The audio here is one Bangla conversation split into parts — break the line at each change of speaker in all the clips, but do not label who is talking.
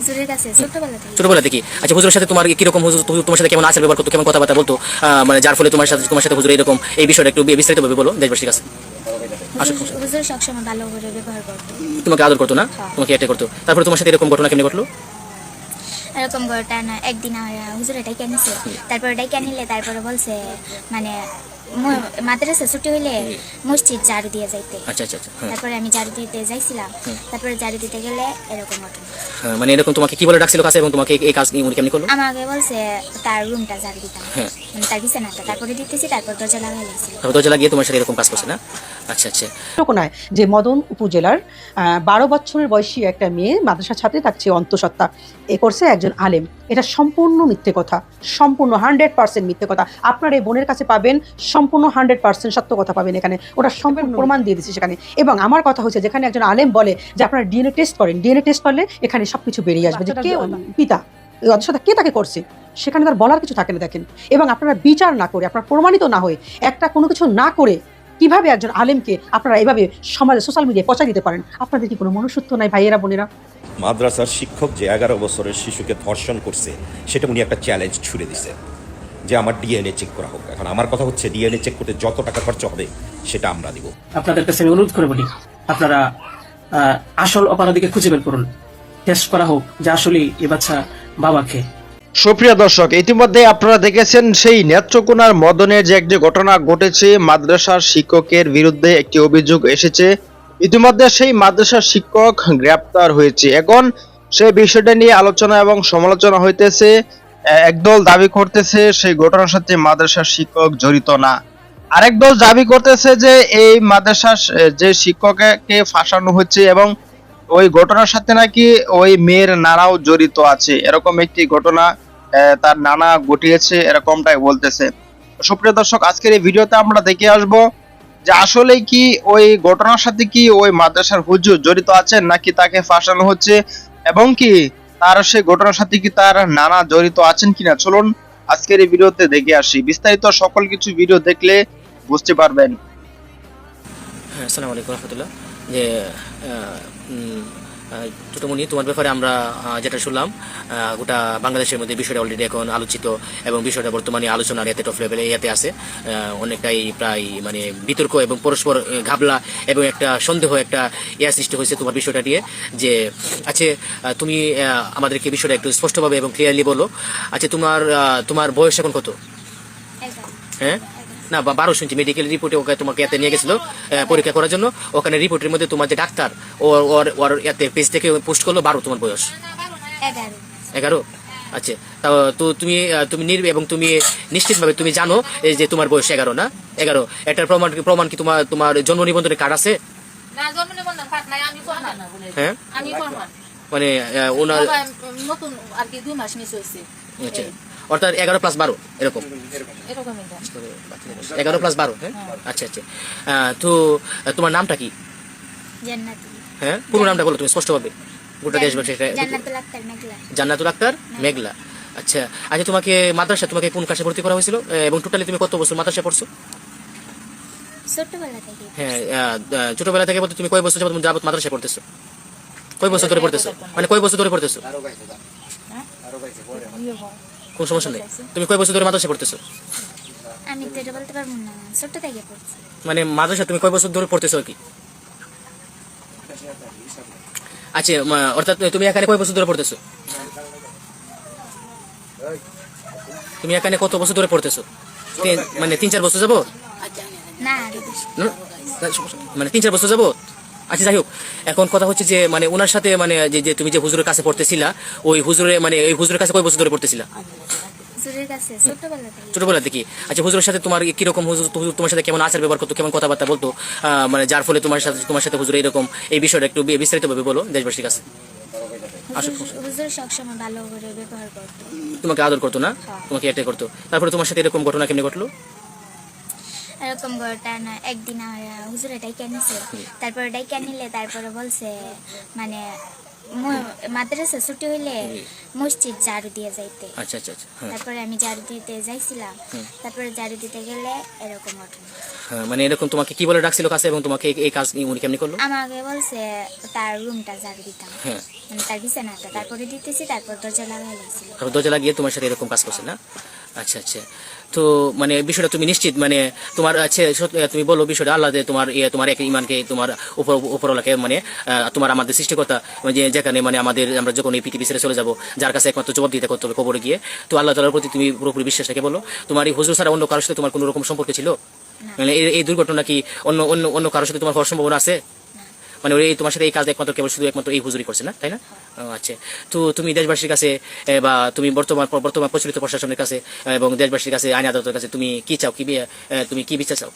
হুজুরের কাছে
ছোটবেলা থেকে। আচ্ছা, হুজুরের সাথে তোমার কিরকম, হুজুর তোমার সাথে কেমন আচার ব্যবহার করতো, কেমন কথাবার্তা বলতো, মানে যার ফলে তোমার সাথে হুজুর এরকম, এই বিষয়টা একটু বিস্তারিতভাবে বলো দেশবাসীর কাছে। আসো,
হুজুর সবসময় ভালো করে ব্যবহার করতো।
তোমাকে আদর করতো না?
হ্যাঁ।
তোমাকে এটা করতো। তারপরে তোমার সাথে এরকম ঘটনা কেমনে ঘটলো?
এরকম ঘটনা একদিন হুজুর এটাই কেনেছে, তারপরে এটাই কেনিলে তারপরে বলছে মানে মাদ্রাসা ছুটি হইলে মসজিদ ঝাড়ু দিয়ে যাইতে।
আচ্ছা আচ্ছা আচ্ছা, হ্যাঁ।
তারপরে আমি ঝাড়ু দিতে যাইছিলাম, তারপরে ঝাড়ু দিতে গেলে এরকম ঘটনা।
হ্যাঁ, মানে এরকম তোমাকে কি বলে ডাকছিল কাছে, এবং তোমাকে এই কাজ উনি কেমনি করলো?
আমাকে বলছে তার রুমটা ঝাড়ু দিতাম,
হ্যাঁ।
মানে তার বিছানাটা, তারপরে দিতেছি, তারপর দরজা লাগাই লাগছিল।
তারপর দরজা লাগিয়ে তোমার সাথে এরকম কাজ করছে না? আচ্ছা আচ্ছা।
নয় যে মদন উপজেলার 12 বছরের বয়সী একটা মেয়ে মাদ্রাসা ছাত্রী, তার চেয়ে অন্তঃসত্ত্বা এ করছে একজন আলেম। এটা সম্পূর্ণ মিথ্যে কথা, সম্পূর্ণ 100% মিথ্যে কথা। আপনার এই বোনের কাছে পাবেন সম্পূর্ণ 100% সত্য কথা পাবেন এখানে। ওটা সম্পূর্ণ প্রমাণ দিয়ে দিচ্ছে সেখানে। এবং আমার কথা হচ্ছে, যেখানে একজন আলেম বলে যে আপনারা ডিএনএ টেস্ট করেন, ডিএনএ টেস্ট করলে এখানে সবকিছু বেরিয়ে আসবে যে কে পিতা, এই অন্তঃসত্ত্বা কে তাকে করছে, সেখানে তার বলার কিছু থাকে না। দেখেন, এবং আপনারা বিচার না করে, আপনারা প্রমাণিত না হয়ে, একটা কোনো কিছু না করে কিভাবে একজন আলেমকে আপনারা এভাবে সমাজে সোশ্যাল মিডিয়ায় পচাই দিতে পারেন? আপনাদের কি কোনো মনুষ্যত্ব নাই ভাইয়েরা বোনেরা?
মাদ্রাসার শিক্ষক যে 11 বছরের শিশুকে ধর্ষণ করছে, সেটা উনি একটা চ্যালেঞ্জ ছুড়ে দিছে যে আমার ডিএনএ চেক করা হোক। এখন আমার কথা হচ্ছে, ডিএনএ চেক করতে যত টাকা খরচ হবে সেটা আমরা দিব।
আপনাদের কাছে আমি অনুরোধ করে বলি, আপনারা আসল অপরাধীকে খুঁজে বের করুন, টেস্ট করা হোক যে আসলে এ বাচ্চা বাবাকে।
সুপ্রিয় দর্শক, ইতিমধ্যে আপনারা দেখেছেন সেই নেত্রকোনার মদনের যে একটি ঘটনা ঘটেছে। মাদ্রাসার শিক্ষকের বিরুদ্ধে একটি অভিযোগ এসেছে। ইতিমধ্যে সেই মাদ্রাসার শিক্ষক গ্রেপ্তার হয়েছে। এখন সেই বিষয়টা নিয়ে আলোচনা এবং সমালোচনা হইতেছে। একদল দাবি করতেছে সেই ঘটনার সাথে মাদ্রাসার শিক্ষক জড়িত না, আরেক দল দাবি করতেছে যে এই মাদ্রাসার যে শিক্ষককে ফাঁসানো হচ্ছে এবং ওই ঘটনার সাথে নাকি ওই মেয়ের নানাও জড়িত আছে। এরকম একটি ঘটনা তার নানা ঘটিয়েছে, এরকমটাই বলতেছে। সুপ্রিয় দর্শক, আজকের এই ভিডিওতে আমরা দেখে আসব যে আসলে কি ওই ঘটনার সাথে কি ওই মাদ্রাসার হুজুর জড়িত আছেন, নাকি তাকে ফাঁসানো হচ্ছে, এবং কি তার সেই ঘটনার সাথে কি তার নানা জড়িত আছেন কিনা। চলুন আজকের এই ভিডিওতে দেখে আসি। বিস্তারিত সকল কিছু ভিডিও দেখলে বুঝতে পারবেন।
হ্যাঁ, আসসালামু আলাইকুম রহমতুল্লাহ। যে ছোটমণি, তোমার ব্যাপারে আমরা যেটা শুনলাম, গোটা বাংলাদেশের মধ্যে বিষয়টা অলরেডি এখন আলোচিত, এবং বিষয়টা বর্তমানে আলোচনার এতে টপ লেভেলে এতে আছে। অনেকটাই প্রায় মানে বিতর্ক এবং পরস্পর ঘাবলা এবং একটা সন্দেহ, একটা সৃষ্টি হয়েছে তোমার বিষয়টা নিয়ে। যে আচ্ছা, তুমি আমাদেরকে বিষয়টা একটু স্পষ্টভাবে এবং ক্লিয়ারলি বলো। আচ্ছা, তোমার বয়স এখন কত? হ্যাঁ, না 12 শুনছি। মেডিকেল রিপোর্টে ওকে তোমাকে এতে নিয়ে গেছিল পরীক্ষা করার জন্য। ওখানে রিপোর্টের মধ্যে তোমার যে ডাক্তার ওর এতে পেজ থেকে পোস্ট করলো 12 তোমার বয়স। 11? আচ্ছা, তো তুমি এবং তুমি নিশ্চিতভাবে তুমি জানো যে তোমার বয়স 11 না? 11 এটার প্রমাণ কি তোমার জন্ম নিবন্ধনের কার্ড আছে? হ্যাঁ, মানে ওনার
নতুন আর কি 2 মাস মিস হয়েছে।
আচ্ছা, অর্থাৎ 11+12 এরকম। 11+12। হ্যাঁ, আচ্ছা আচ্ছা। তো তোমার নামটা কি?
জান্নাতুল।
হ্যাঁ, পুরো নামটা বলো তুমি স্পষ্টভাবে, গোটা দেশবাসী।
জান্নাতুল আক্তার মেঘলা।
জান্নাতুল আক্তার মেঘলা। আচ্ছা আচ্ছা, তোমাকে মাদ্রাসা তোমাকে কোন ক্লাসে ভর্তি করা হয়েছিল, এবং টোটালি তুমি কত বছর মাদ্রাসায় পড়ছো?
ছোটবেলা থেকে।
হ্যাঁ, ছোটবেলা থেকে বলতে তুমি কয় বছর যাবত মাদ্রাসায় পড়তেছো? কয় বছর ধরে পড়তেছো, মানে কয় বছর ধরে পড়তেছো? কোন সমস্যা নেই। তুমি কয় বছর ধরে মাদ্রাসায় পড়তেছো?
আমি তো এটা বলতে পারবো না, ছোট থেকে পড়ছি।
মানে মাদ্রাসা তুমি কয় বছর ধরে পড়তেছো কি? আচ্ছা, অর্থাৎ তুমি এখানে কয় বছর ধরে পড়তেছো? তুমি এখানে কত বছর ধরে পড়তেছো? মানে 3-4 বছর যাবো?
না,
মানে 3-4 বছর যাবো। আচ্ছা, যাই হোক, এখন কথা হচ্ছে যে মানে ওনার সাথে মানে যে তুমি যে হুজুরের কাছে পড়তেছিলা, ওই হুজুরের কাছে কয় বছর ধরে পড়তেছিলা?
হুজুরের কাছে
ছোটবেলা থেকে। আচ্ছা, হুজুরের সাথে তোমার কিরকম, হুজুর তোমার সাথে কেমন আচার ব্যবহার করতো, কেমন কথাবার্তা বলতো, মানে যার ফলে তোমার সাথে হুজুর এরকম, এই বিষয়টা একটু বিস্তারিতভাবে বলো দেশবাসীর কাছে।
হুজুর সবসময় ভালো করে ব্যবহার করতো।
তোমাকে আদর করতো না? তোমাকে এটা করতো। তারপরে তোমার সাথে এরকম ঘটনা কেমনে ঘটলো?
এরকম ঘটনা একদিন হুজুর এটাই কেনেছে, তারপরে এটাই কেনিলে তারপরে বলছে মানে মাদ্রাসা ছুটি হইলে মসজিদ ঝাড়ু দিয়ে যাইতে।
আচ্ছা আচ্ছা আচ্ছা, হ্যাঁ।
তারপরে আমি ঝাড়ু দিতে যাইছিলাম, তারপরে ঝাড়ু দিতে গেলে এরকম ঘটনা।
হ্যাঁ, মানে এরকম তোমাকে কি বলে ডাকছিল কাছে, এবং তোমাকে এই কাজ উনি কেমনি করলো?
আমাকে বলছে তার রুমটা ঝাড়ু দিতাম,
হ্যাঁ।
মানে তার বিছানাটা, তারপরে দিতেছি, তারপর দরজা লাগাই লাগছিল।
তারপর দরজা লাগিয়ে তোমার সাথে এরকম কাজ করছে না? আচ্ছা আচ্ছা। তো মানে বিষয়টা তুমি নিশ্চিত, মানে তোমার আছে তুমি বলো বিষয়টা আল্লাহ যে তোমার তোমার এক ইমানকে তোমার উপরওয়ালাকে মানে তোমার আমাদের সৃষ্টিকর্তা, যে যেখানে মানে আমাদের আমরা যখন এই পৃথিবী ছেড়ে চলে যাবো, যার কাছে একমাত্র জবাব দিতে করতে হবে কবরে গিয়ে, তো আল্লাহ তাআলার প্রতি তুমি পুরোপুরি বিশ্বাস রেখে বলো। তোমার এই হুজুর ছাড়া অন্য কারোর সাথে তোমার কোনো রকম সম্পর্ক ছিল? মানে এই দুর্ঘটনা কি অন্য অন্য অন্য কারোর সাথে তোমার হওয়ার সম্ভাবনা আছে? মানে এই তোমার সাথে এই কাজ একমাত্র কেবল শুধু একমাত্র এই হুজুরি করছে না, তাই না? ও আচ্ছা। তো তুমি দেশবাসীর কাছে বা তুমি বর্তমান প্রচলিত প্রশাসনের কাছে এবং দেশবাসীর কাছে, আইন আদালতের কাছে তুমি কি চাও, তুমি কি বিচার চাও?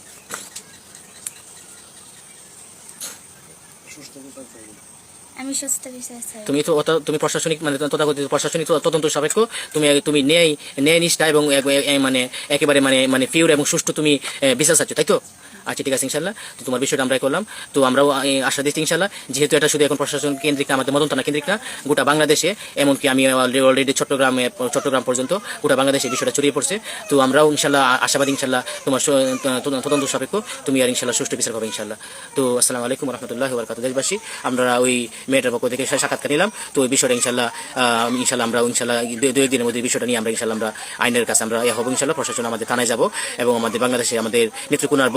আমি সুস্থ বিচার চাই।
তুমি তো তুমি প্রশাসনিক মানে তথাকথিত প্রশাসনিক তদন্ত সাপেক্ষ তুমি ন্যায় নিষ্ঠা এবং মানে একেবারে মানে পিওর এবং সুষ্ঠু তুমি বিচার চাচ্ছ, তাই তো? আচ্ছা ঠিক আছে, ইনশাল্লাহ। তো তোমার বিষয়টা আমরা করলাম। তো আমরাও আশা দিচ্ছি ইনশাল্লাহ, যেহেতু এটা শুধু এখন প্রশাসন কেন্দ্রিক না, আমাদের মদন থানা কেন্দ্রিক না, গোটা বাংলাদেশে, এমনকি আমি অলরেডি চট্টগ্রাম পর্যন্ত গোটা বাংলাদেশে বিষয়টা ছড়িয়ে পড়ছে। তো আমরাও ইনশাল্লাহ আশাবাদী, ইনশাল্লাহ তোমার তদন্ত সাপেক্ষ তুমি আর ইনশাল্লাহ সুষ্ঠু বিচার পাবে ইনশাল্লাহ। তো আসসালামু আলাইকুম রহমতুল্লাহ বারাকাতুহু। দেশবাসী, আমরা ওই মেয়েটার পক্ষ থেকে সাক্ষাৎকার নিলাম। তো ওই বিষয়টা ইনশাল্লাহ আমরা ইনশাল্লাহ দু একদিনের মধ্যে বিষয়টা নিয়ে আমরা ইনশাল্লাহ আমরা আইনের কাছে আমরা হবো ইনশাল্লাহ। প্রশাসন আমাদের থানায় যাব এবং আমাদের বাংলাদেশে আমাদের নেত্রকোনার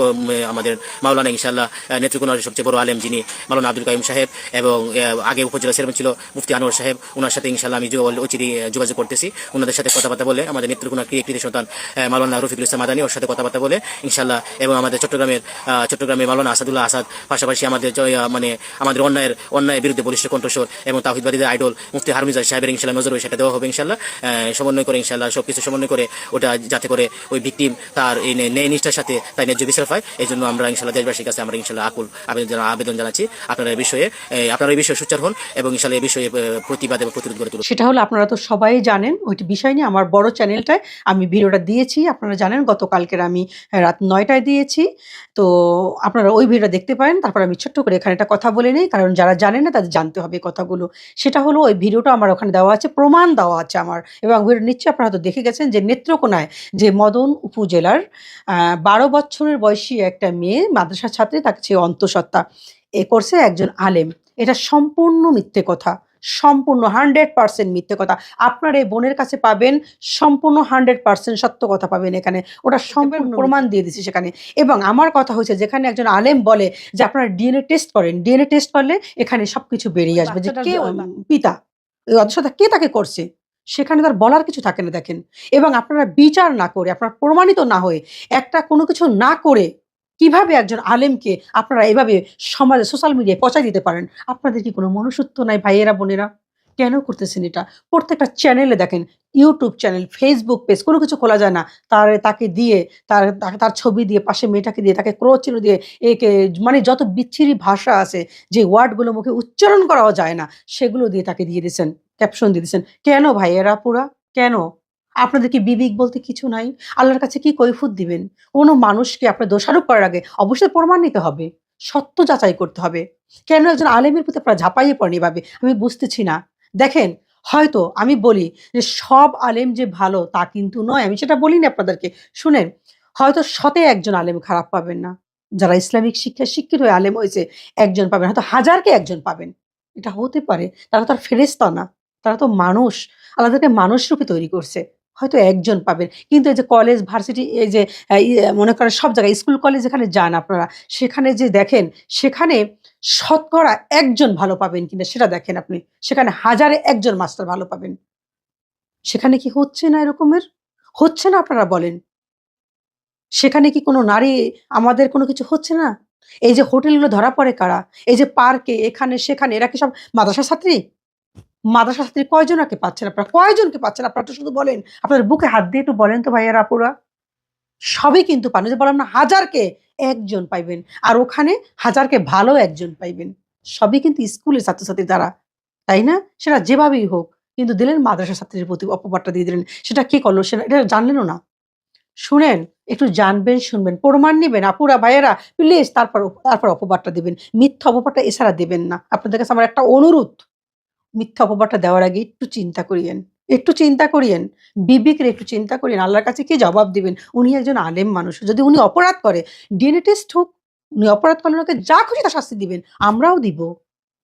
আমাদের মাওলানা ইনশাল্লাহ, নেত্রকোনার সবচেয়ে বড় আলেম যিনি মাওলানা আব্দুল কাইম সাহেব, এবং আগে উপজেলা চেয়ারম্যান ছিল মুফতি আনোয়ার সাহেব, ওনার সাথে ইনশাল্লাহ আমি অচিরেই যোগাযোগ করতেছি। ওনাদের সাথে কথাবার্তা বলে আমাদের নেত্রকোনার কৃতি সন্তান মাওলানা রফিকুল ইসলাম মাদানী ওর সাথে কথাবার্তা বলে ইনশাল্লাহ, এবং আমাদের চট্টগ্রামের মাওলানা আসাদুল্লাহ আসাদ, পাশাপাশি আমাদের মানে আমাদের অন্যায়ের বিরুদ্ধে বলিষ্ঠ কণ্ঠস্বর এবং তাওহীদবাদীদের আইডল মুফতি হারমিজা সাহেবের ইনশাল্লাহ নজর সেটা দেওয়া হবে ইনশাল্লাহ। সমন্বয় করে ইনশাল্লাহ সবকিছু সমন্বয় করে ওটা যাতে করে ওই ভিকটিম তার এই ন্যায় নিষ্ঠার সাথে তাই ন্যায্য বিচার পায়, এই জন্য আমরা ইনশাল্লাহ দেশবাসীর কাছে আমরা ইনশাল্লাহ আকুল আবেদন জানাচ্ছি। আপনারা এই বিষয়ে সোচ্চার হন এবং ইনশাল্লাহ এই বিষয়ে প্রতিবাদ এবং প্রতিরোধ করে তুলুন।
সেটা হলো, আপনারা তো সবাই জানেন ওইটি বিষয় নিয়ে আমার বড় চ্যানেলটায় আমি ভিডিওটা দিয়েছি। আপনারা জানেন গতকালকের আমি রাত 9টায় দিয়েছি। তো আপনারা ওই ভিডিওটা দেখতে পারেন। তারপর আমি ছোট্ট করে এখানে একটা কথা বলে নিই, কারণ যারা জানেন না তাদের জানতে হবে কথাগুলো। সেটা হলো, ওই ভিডিওটা আমার ওখানে দেওয়া আছে, প্রমাণ দেওয়া আছে আমার, এবং ভিডিও নিশ্চয়ই আপনারা তো দেখে গেছেন যে নেত্রকোনায় যে মদন উপজেলার 12 বছরের বয়সী একটা মেয়ে মাদ্রাসার ছাত্রী, তাকে সে অন্তঃসত্ত্বা এ করছে একজন আলেম। এটা সম্পূর্ণ মিথ্যে কথা, সম্পূর্ণ 100% মিথ্যে কথা। আপনার এই বোনের কাছে পাবেন সম্পূর্ণ 100% সত্য কথা পাবেন এখানে। ওটা সম্পূর্ণ প্রমাণ দিয়ে দিচ্ছি সেখানে। এবং আমার কথা হচ্ছে, যেখানে একজন আলেম বলে যে আপনারা ডিএনএ টেস্ট করেন, ডিএনএ টেস্ট করলে এখানে সবকিছু বেরিয়ে আসবে যে কে পিতা, এই অদৃশ্যতা কে তাকে করছে, সেখানে তার বলার কিছু থাকে না। দেখেন, এবং আপনারা বিচার না করে, আপনারা প্রমাণিত না হয়ে, একটা কোনো কিছু না করে কিভাবে একজন আলেমকে আপনারা এভাবে সমাজে সোশ্যাল মিডিয়ায় পচাই দিতে পারেন? আপনাদের কি কোনো মনুষ্যত্ব নাই ভাইয়েরা বোনেরা? কেন করতেছেন এটা? প্রত্যেকটা চ্যানেলে দেখেন, ইউটিউব চ্যানেল, ফেসবুক পেজ, কোনো কিছু খোলা যায় না, তাকে দিয়ে তার ছবি দিয়ে, পাশে মেয়েটাকে দিয়ে, তাকে ক্রোচ চিহ্ন দিয়ে, একে মানে যত বিচ্ছিরি ভাষা আছে, যে ওয়ার্ডগুলো মুখে উচ্চারণ করাও যায় না, সেগুলো দিয়ে তাকে দিয়ে দিয়েছেন, ক্যাপশন দিয়ে দিয়েছেন। কেন ভাইয়েরা পুরা? কেন? আপনাদের কি বিবেক বলতে কিছু নাই? আল্লাহর কাছে কি কৈফিয়ত দিবেন? কোনো মানুষকে আপনার দোষারোপ করার আগে অবশ্যই প্রমাণ নিতে হবে, সত্য যাচাই করতে হবে। কেন একজন আলেমের প্রতি আপনারা ঝাঁপাইয়ে পড়েন এভাবে? আমি বুঝতেছি না। দেখেন, হয়তো আমি বলি যে সব আলেম যে ভালো তা কিন্তু নয়, আমি সেটা বলিনি আপনাদেরকে। শুনেন, হয়তো শতে একজন আলেম খারাপ পাবেন না, যারা ইসলামিক শিক্ষায় শিক্ষিত হয়ে আলেম হয়েছে একজন পাবেন, হয়তো হাজারকে একজন পাবেন। এটা হতে পারে, তারা তো আর ফেরেশতা না, তারা তো মানুষ, আল্লাহকে মানুষ রূপে তৈরি করছে। হয়তো একজন পাবেন, কিন্তু এই যে কলেজ ভার্সিটি, এই যে মনে করেন সব জায়গায় স্কুল কলেজ যেখানে যান আপনারা, সেখানে যে দেখেন, সেখানে শতকরা একজন ভালো পাবেন কিনা সেটা দেখেন আপনি। সেখানে হাজারে একজন মাস্টার ভালো পাবেন। সেখানে কি হচ্ছে না এরকমের? হচ্ছে না আপনারা বলেন? সেখানে কি কোনো নারী, আমাদের কোনো কিছু হচ্ছে না? এই যে হোটেলগুলো ধরা পড়ে কারা? এই যে পার্কে, এখানে সেখানে, এরা কি সব মাদ্রাসা ছাত্রী? মাদ্রাসা ছাত্রী কয়জনকে পাচ্ছেন আপনারা? কয়জনকে পাচ্ছেন আপনারা? একটু শুধু বলেন, আপনাদের বুকে হাত দিয়ে একটু বলেন তো ভাইয়েরা আপুরা। সবই কিন্তু পান, ওই যে বললাম না, হাজারকে একজন পাইবেন, আর ওখানে হাজারকে ভালো একজন পাইবেন। সবই কিন্তু স্কুলের ছাত্রছাত্রী দ্বারা, তাই না? সেটা যেভাবেই হোক, কিন্তু দিলেন মাদ্রাসা ছাত্রীর প্রতি অপবাদটা দিয়ে দিলেন। সেটা কি করলো? সেটা এটা জানলেনও না। শুনেন, একটু জানবেন, শুনবেন, প্রমাণ নিবেন আপুরা ভাইয়েরা প্লিজ, তারপর অপবাদটা দিবেন। মিথ্যা অপবাদটা এছাড়া দিবেন না। আপনাদের কাছে আমার একটা অনুরোধ, মিথ্যা অপবাদটা দেওয়ার আগে একটু চিন্তা করিয়েন, একটু চিন্তা করিয়েন, বিবেকের একটু চিন্তা করিয়েন। আল্লাহর কাছে কি জবাব দিবেন? উনি একজন আলেম মানুষ, যদি উনি অপরাধ করে ডিএনএ টেস্ট হোক, উনি অপরাধ করলে ওনাকে যা খুশি তা শাস্তি দিবেন, আমরাও দিব।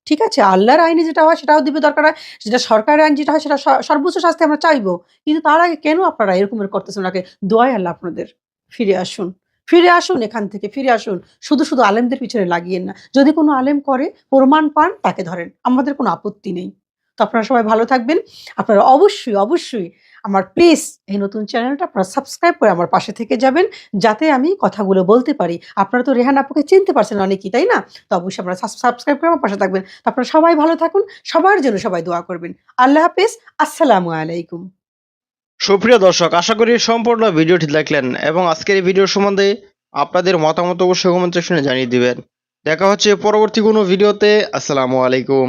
ঠিক আছে, আল্লাহর আইনে যেটা হয় সেটাও দিবে, দরকার হয় যেটা সরকারের আইন যেটা হয় সেটা সর্বোচ্চ শাস্তি আমরা চাইবো, কিন্তু তার আগে কেন আপনারা এরকমের করতেছেন? ওনাকে দোয়াই আল্লাহ আপনাদের, ফিরে আসুন, ফিরে আসুন, এখান থেকে ফিরে আসুন। শুধু শুধু আলেমদের পিছনে লাগিয়েন না। যদি কোনো আলেম করে প্রমাণ পান তাকে ধরেন, আমাদের কোনো আপত্তি নেই। তো আপনারা সবাই ভালো থাকবেন। আপনারা অবশ্যই অবশ্যই আমার প্লিজ এই নতুন চ্যানেলটা আপনারা সাবস্ক্রাইব করে আমার পাশে থেকে যাবেন, যাতে আমি কথাগুলো বলতে পারি। আপনারা তো রেহান আপুকে চিনতে পারছেন অনেকেই, তাই না? তো অবশ্যই আপনারা সাবস্ক্রাইব করে আমার পাশে থাকবেন। তো আপনারা সবাই ভালো থাকুন, সবার জন্য সবাই দোয়া করবেন। আল্লাহ হাফেজ, আসসালামু আলাইকুম।
সুপ্রিয় দর্শক, আশা করি সম্পূর্ণ ভিডিওটি দেখলেন এবং আজকের এই ভিডিও সম্বন্ধে আপনাদের মতামত অবশ্যই কমেন্ট সেকশনে জানিয়ে দিবেন। দেখা হচ্ছে পরবর্তী কোনো ভিডিওতে। আসসালামু আলাইকুম।